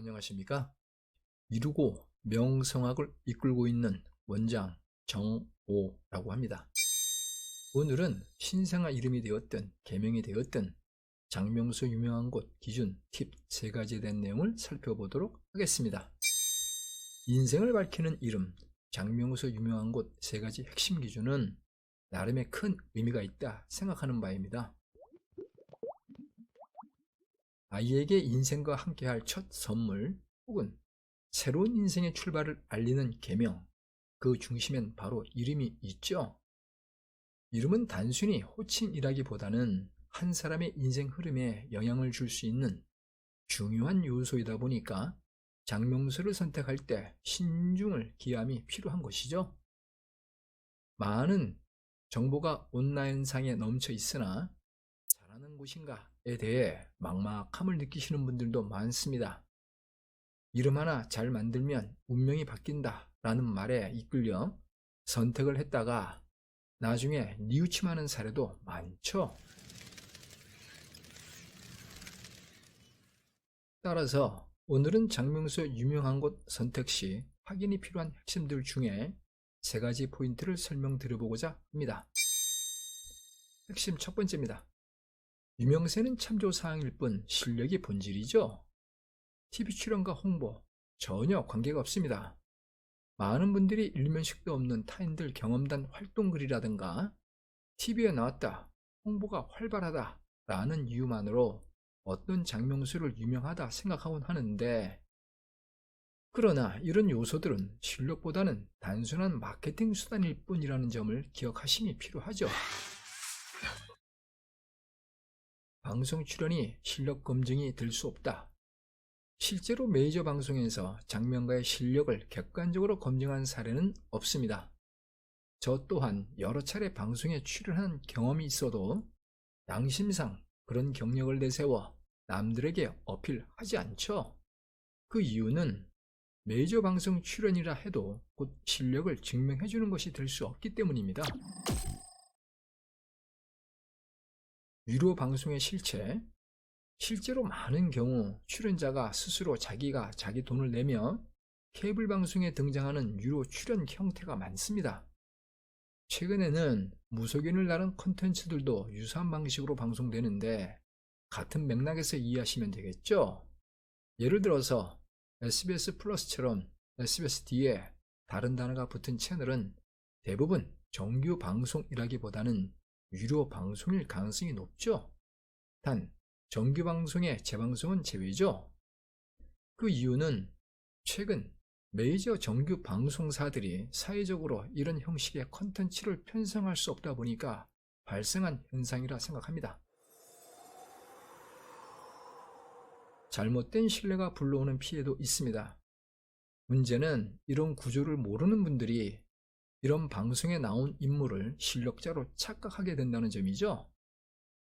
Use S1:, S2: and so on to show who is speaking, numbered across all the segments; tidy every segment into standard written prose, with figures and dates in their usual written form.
S1: 안녕하십니까? 이루고 명성학을 이끌고 있는 원장 정오라고 합니다. 오늘은 신생아 이름이 되었든 개명이 되었든 장명수 유명한 곳 기준 팁 3가지에 대한 내용을 살펴보도록 하겠습니다. 인생을 밝히는 이름, 장명수 유명한 곳 3가지 핵심 기준은 나름의 큰 의미가 있다 생각하는 바입니다. 아이에게 인생과 함께할 첫 선물 혹은 새로운 인생의 출발을 알리는 계명, 그 중심엔 바로 이름이 있죠. 이름은 단순히 호칭이라기보다는 한 사람의 인생 흐름에 영향을 줄 수 있는 중요한 요소이다 보니까 장명수를 선택할 때 신중을 기함이 필요한 것이죠. 많은 정보가 온라인상에 넘쳐 있으나 잘하는 곳인가에 대해 막막함을 느끼시는 분들도 많습니다. 이름 하나 잘 만들면 운명이 바뀐다 라는 말에 이끌려 선택을 했다가 나중에 뉘우침하는 사례도 많죠. 따라서 오늘은 장명수 유명한 곳 선택 시 확인이 필요한 핵심들 중에 3가지 포인트를 설명드려보고자 합니다. 핵심 첫 번째입니다. 유명세는 참조사항일 뿐 실력이 본질이죠. TV 출연과 홍보 전혀 관계가 없습니다. 많은 분들이 일면식도 없는 타인들 경험담 활동글이라든가 TV에 나왔다, 홍보가 활발하다 라는 이유만으로 어떤 장명수를 유명하다 생각하곤 하는데, 그러나 이런 요소들은 실력보다는 단순한 마케팅 수단일 뿐이라는 점을 기억하심이 필요하죠. 방송 출연이 실력 검증이 될 수 없다. 실제로 메이저 방송에서 장명가의 실력을 객관적으로 검증한 사례는 없습니다. 저 또한 여러 차례 방송에 출연한 경험이 있어도 양심상 그런 경력을 내세워 남들에게 어필하지 않죠. 그 이유는 메이저 방송 출연이라 해도 곧 실력을 증명해주는 것이 될 수 없기 때문입니다. 유료 방송의 실체, 실제로 많은 경우 출연자가 스스로 자기가 자기 돈을 내며 케이블 방송에 등장하는 유료 출연 형태가 많습니다. 최근에는 무속인을 다룬 콘텐츠들도 유사한 방식으로 방송되는데 같은 맥락에서 이해하시면 되겠죠? 예를 들어서 SBS 플러스처럼 SBS 뒤에 다른 단어가 붙은 채널은 대부분 정규 방송이라기보다는 유료 방송일 가능성이 높죠. 단 정규 방송의 재방송은 제외죠. 그 이유는 최근 메이저 정규 방송사들이 사회적으로 이런 형식의 콘텐츠를 편성할 수 없다 보니까 발생한 현상이라 생각합니다. 잘못된 신뢰가 불러오는 피해도 있습니다. 문제는 이런 구조를 모르는 분들이 이런 방송에 나온 인물을 실력자로 착각하게 된다는 점이죠.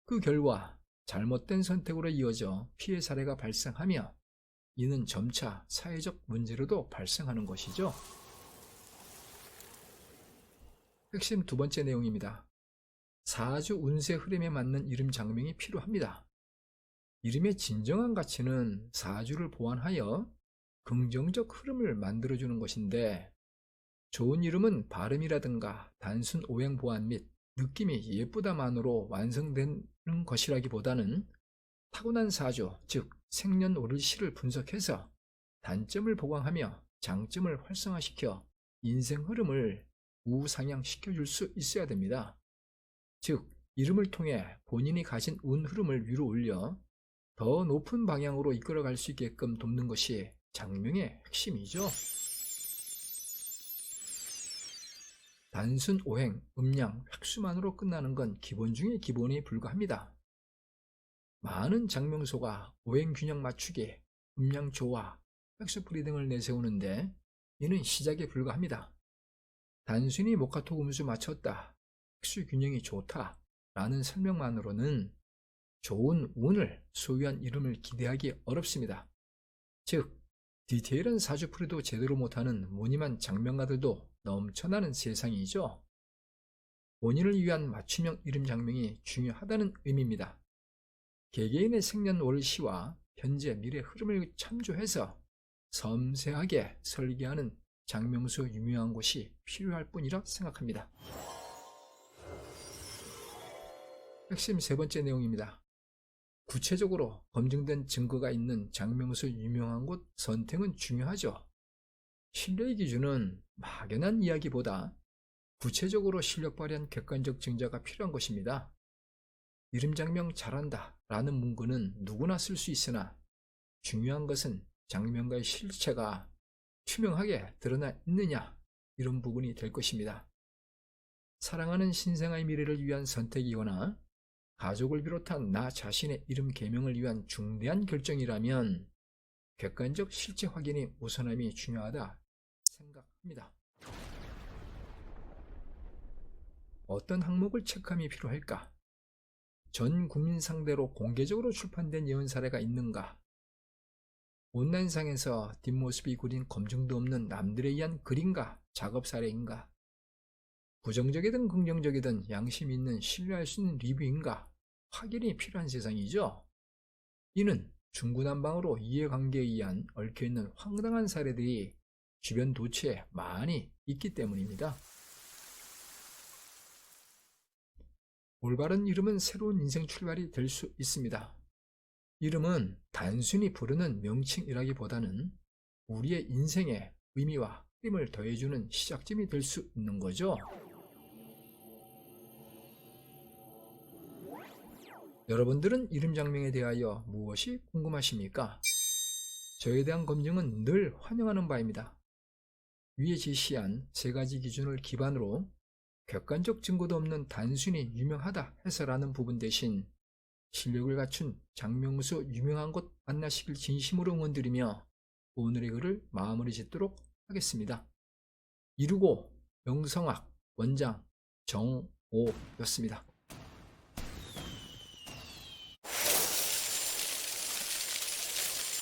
S1: 그 결과 잘못된 선택으로 이어져 피해 사례가 발생하며 이는 점차 사회적 문제로도 발생하는 것이죠. 핵심 2번째 내용입니다. 사주 운세 흐름에 맞는 이름 장명이 필요합니다. 이름의 진정한 가치는 사주를 보완하여 긍정적 흐름을 만들어주는 것인데, 좋은 이름은 발음이라든가 단순 오행 보완 및 느낌이 예쁘다만으로 완성되는 것이라기보다는 타고난 사주, 즉 생년월일시를 분석해서 단점을 보강하며 장점을 활성화시켜 인생 흐름을 우상향시켜줄 수 있어야 됩니다. 즉 이름을 통해 본인이 가진 운 흐름을 위로 올려 더 높은 방향으로 이끌어갈 수 있게끔 돕는 것이 장명의 핵심이죠. 단순 오행, 음양, 획수만으로 끝나는 건 기본 중의 기본에 불과합니다. 많은 장명소가 오행 균형 맞추기, 음양 조화, 획수풀이 등을 내세우는데 이는 시작에 불과합니다. 단순히 목화토 금수 맞췄다, 획수 균형이 좋다 라는 설명만으로는 좋은 운을 소유한 이름을 기대하기 어렵습니다. 즉 디테일한 사주풀이도 제대로 못하는 무늬만 장명가들도 넘쳐나는 세상이죠. 본인을 위한 맞춤형 이름 장명이 중요하다는 의미입니다. 개개인의 생년월일시와 현재 미래 흐름을 참조해서 섬세하게 설계하는 장명수 유명한 곳이 필요할 뿐이라 생각합니다. 핵심 세 번째 내용입니다. 구체적으로 검증된 증거가 있는 장명수 유명한 곳 선택은 중요하죠. 신뢰의 기준은 막연한 이야기보다 구체적으로 실력 발휘한 객관적 증자가 필요한 것입니다. 이름 장명 잘한다 라는 문구는 누구나 쓸 수 있으나 중요한 것은 장명가의 실체가 투명하게 드러나 있느냐, 이런 부분이 될 것입니다. 사랑하는 신생아의 미래를 위한 선택이거나 가족을 비롯한 나 자신의 이름 개명을 위한 중대한 결정이라면 객관적 실체 확인이 우선함이 중요하다 생각합니다. 어떤 항목을 체크함이 필요할까? 전 국민 상대로 공개적으로 출판된 예언 사례가 있는가? 온라인상에서 뒷모습이 구린 검증도 없는 남들에 의한 글인가? 작업 사례인가? 부정적이든 긍정적이든 양심 있는 신뢰할 수 있는 리뷰인가? 확인이 필요한 세상이죠. 이는 중구난방으로 이해관계에 의한 얽혀있는 황당한 사례들이 주변 도처에 많이 있기 때문입니다. 올바른 이름은 새로운 인생 출발이 될 수 있습니다. 이름은 단순히 부르는 명칭이라기보다는 우리의 인생에 의미와 힘을 더해주는 시작점이 될 수 있는 거죠. 여러분들은 이름 장명에 대하여 무엇이 궁금하십니까? 저에 대한 검증은 늘 환영하는 바입니다. 위에 제시한 세 가지 기준을 기반으로 객관적 증거도 없는 단순히 유명하다 해서라는 부분 대신 실력을 갖춘 장명수 유명한 곳 만나시길 진심으로 응원드리며 오늘의 글을 마무리 짓도록 하겠습니다. 이루고 명성학 원장 정오였습니다.